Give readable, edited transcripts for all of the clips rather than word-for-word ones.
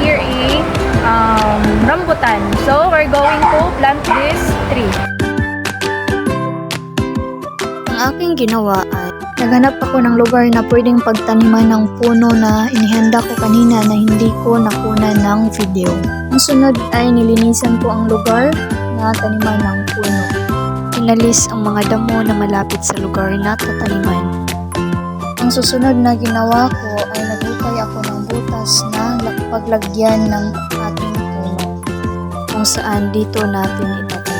here a rambutan. So, we're going to plant this tree. Ang aking ginawa ay naghanap ako ng lugar na pwedeng pagtaniman ng puno na inihanda ko kanina na hindi ko nakunan ng video. Ang sunod ay nilinisan ko ang lugar na taniman ng puno. Inalis ang mga damo na malapit sa lugar na tataniman. Ang susunod na ginawa ko ay naghukay ako ng butas na paglagyan ng ating puno kung saan dito natin itatanim.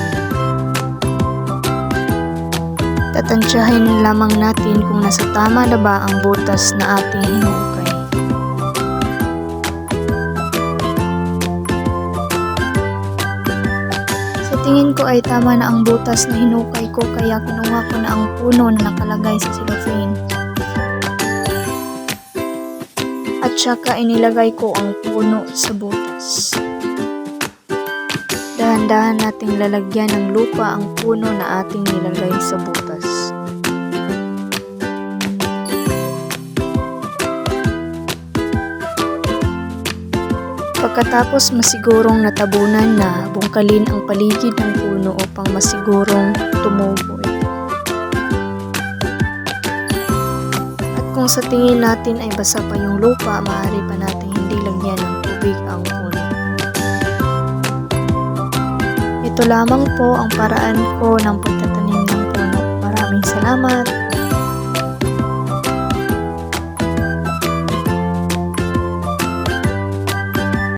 Tatansyahin lamang natin kung nasa tama na ba ang butas na ating hinukay. Sa tingin ko ay tama na ang butas na hinukay ko kaya kinuha ko na ang puno na nakalagay sa cellophane. At saka inilagay ko ang puno sa butas. Dahan-dahan nating lalagyan ng lupa ang puno na ating nilagay sa butas. Pagkatapos masigurong natabunan na, bungkalin ang paligid ng puno upang masigurong tumubo ito. At kung sa tingin natin ay basa pa yung lupa, maaari pa natin hindi lagyan ng tubig ang puno. Ito lamang po ang paraan ko ng pagtatanim ng puno. Maraming salamat!